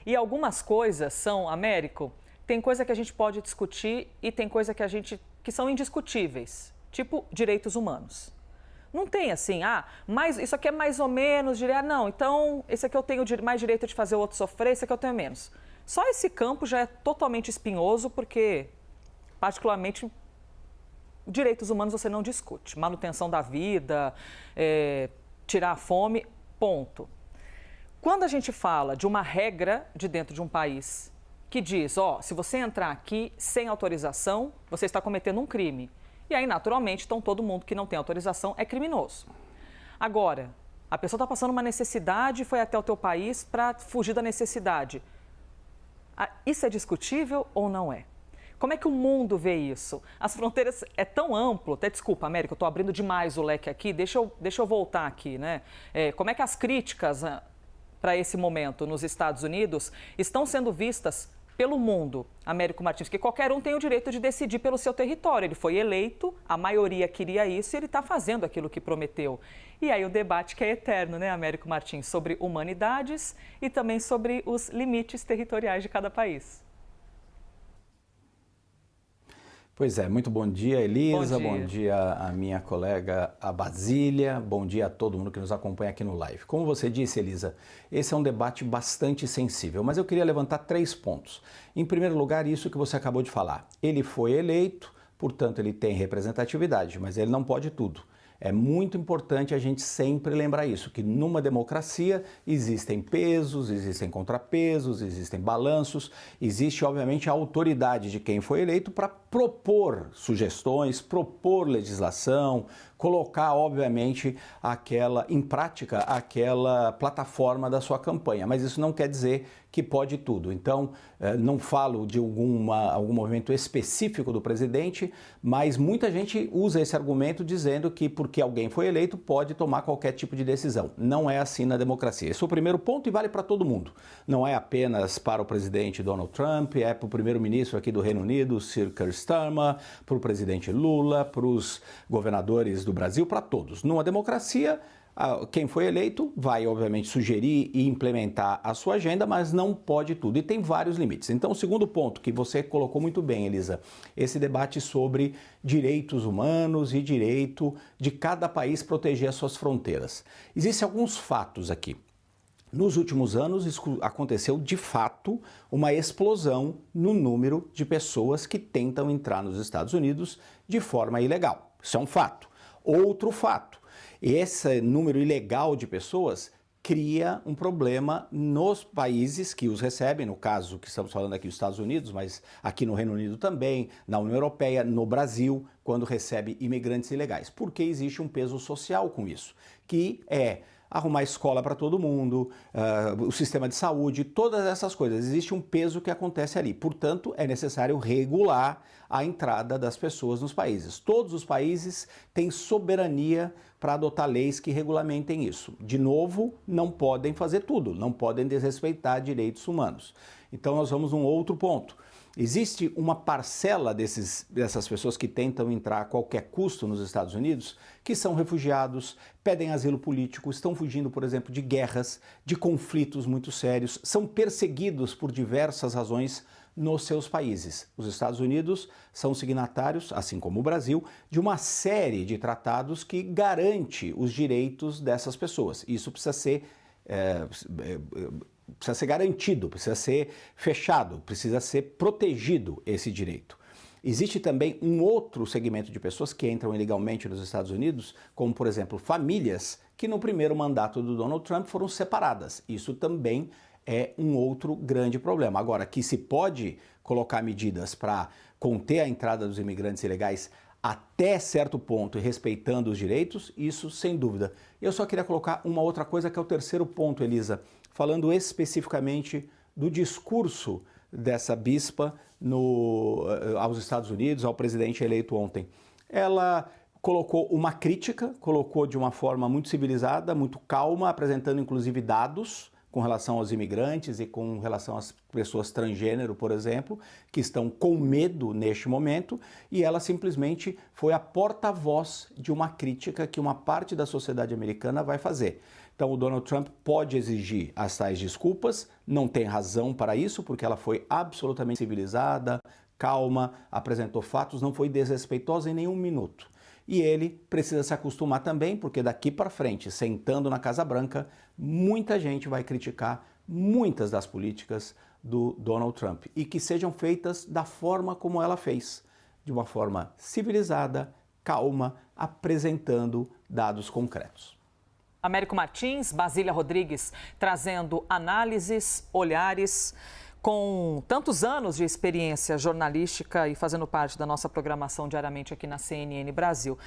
E algumas coisas são, Américo, tem coisa que a gente pode discutir e tem coisa que são indiscutíveis, tipo direitos humanos. Não tem assim, mas isso aqui é mais ou menos, não, então esse aqui eu tenho mais direito de fazer o outro sofrer, esse aqui eu tenho menos. Só esse campo já é totalmente espinhoso porque, particularmente, direitos humanos você não discute. Manutenção da vida, tirar a fome, ponto. Quando a gente fala de uma regra de dentro de um país que diz, se você entrar aqui sem autorização, você está cometendo um crime. E aí, naturalmente, então todo mundo que não tem autorização é criminoso. Agora, a pessoa está passando uma necessidade e foi até o teu país para fugir da necessidade. Isso é discutível ou não é? Como é que o mundo vê isso? As fronteiras é tão amplo, até desculpa, América, eu estou abrindo demais o leque aqui, deixa eu voltar aqui, né? Como é que as críticas para esse momento nos Estados Unidos estão sendo vistas pelo mundo, Américo Martins, que qualquer um tem o direito de decidir pelo seu território. Ele foi eleito, a maioria queria isso e ele está fazendo aquilo que prometeu. E aí o debate que é eterno, né, Américo Martins, sobre humanidades e também sobre os limites territoriais de cada país. Pois é, muito bom dia, Elisa, Bom dia a minha colega, a Basília, bom dia a todo mundo que nos acompanha aqui no live. Como você disse, Elisa, esse é um debate bastante sensível, mas eu queria levantar 3 pontos. Em primeiro lugar, isso que você acabou de falar. Ele foi eleito, portanto ele tem representatividade, mas ele não pode tudo. É muito importante a gente sempre lembrar isso, que numa democracia existem pesos, existem contrapesos, existem balanços, existe obviamente a autoridade de quem foi eleito para propor sugestões, propor legislação, colocar obviamente em prática aquela plataforma da sua campanha, mas isso não quer dizer que pode tudo. Então, não falo de algum movimento específico do presidente, mas muita gente usa esse argumento dizendo que porque alguém foi eleito pode tomar qualquer tipo de decisão. Não é assim na democracia. Esse é o primeiro ponto e vale para todo mundo. Não é apenas para o presidente Donald Trump, é para o primeiro-ministro aqui do Reino Unido, Sir Keir Starmer, para o presidente Lula, para os governadores do Brasil, para todos. Numa democracia, quem foi eleito vai, obviamente, sugerir e implementar a sua agenda, mas não pode tudo. E tem vários limites. Então, o segundo ponto que você colocou muito bem, Elisa, esse debate sobre direitos humanos e direito de cada país proteger as suas fronteiras. Existem alguns fatos aqui. Nos últimos anos, aconteceu de fato uma explosão no número de pessoas que tentam entrar nos Estados Unidos de forma ilegal. Isso é um fato. Outro fato. Esse número ilegal de pessoas cria um problema nos países que os recebem, no caso que estamos falando aqui dos Estados Unidos, mas aqui no Reino Unido também, na União Europeia, no Brasil, quando recebe imigrantes ilegais. Porque existe um peso social com isso, que é arrumar escola para todo mundo, o sistema de saúde, todas essas coisas. Existe um peso que acontece ali. Portanto, é necessário regular a entrada das pessoas nos países. Todos os países têm soberania para adotar leis que regulamentem isso. De novo, não podem fazer tudo, não podem desrespeitar direitos humanos. Então, nós vamos a um outro ponto. Existe uma parcela dessas pessoas que tentam entrar a qualquer custo nos Estados Unidos, que são refugiados, pedem asilo político, estão fugindo, por exemplo, de guerras, de conflitos muito sérios, são perseguidos por diversas razões nos seus países. Os Estados Unidos são signatários, assim como o Brasil, de uma série de tratados que garante os direitos dessas pessoas. Isso precisa ser garantido, precisa ser fechado, precisa ser protegido esse direito. Existe também um outro segmento de pessoas que entram ilegalmente nos Estados Unidos, como, por exemplo, famílias que no primeiro mandato do Donald Trump foram separadas. Isso também é um outro grande problema. Agora, que se pode colocar medidas para conter a entrada dos imigrantes ilegais até certo ponto e respeitando os direitos, isso sem dúvida. Eu só queria colocar uma outra coisa que é o terceiro ponto, Elisa, falando especificamente do discurso dessa bispa aos Estados Unidos, ao presidente eleito ontem. Ela colocou uma crítica, colocou de uma forma muito civilizada, muito calma, apresentando inclusive dados com relação aos imigrantes e com relação às pessoas transgênero, por exemplo, que estão com medo neste momento, e ela simplesmente foi a porta-voz de uma crítica que uma parte da sociedade americana vai fazer. Então o Donald Trump pode exigir as tais desculpas, não tem razão para isso, porque ela foi absolutamente civilizada, calma, apresentou fatos, não foi desrespeitosa em nenhum minuto. E ele precisa se acostumar também, porque daqui para frente, sentando na Casa Branca, muita gente vai criticar muitas das políticas do Donald Trump e que sejam feitas da forma como ela fez, de uma forma civilizada, calma, apresentando dados concretos. Américo Martins, Basília Rodrigues, trazendo análises, olhares, com tantos anos de experiência jornalística e fazendo parte da nossa programação diariamente aqui na CNN Brasil.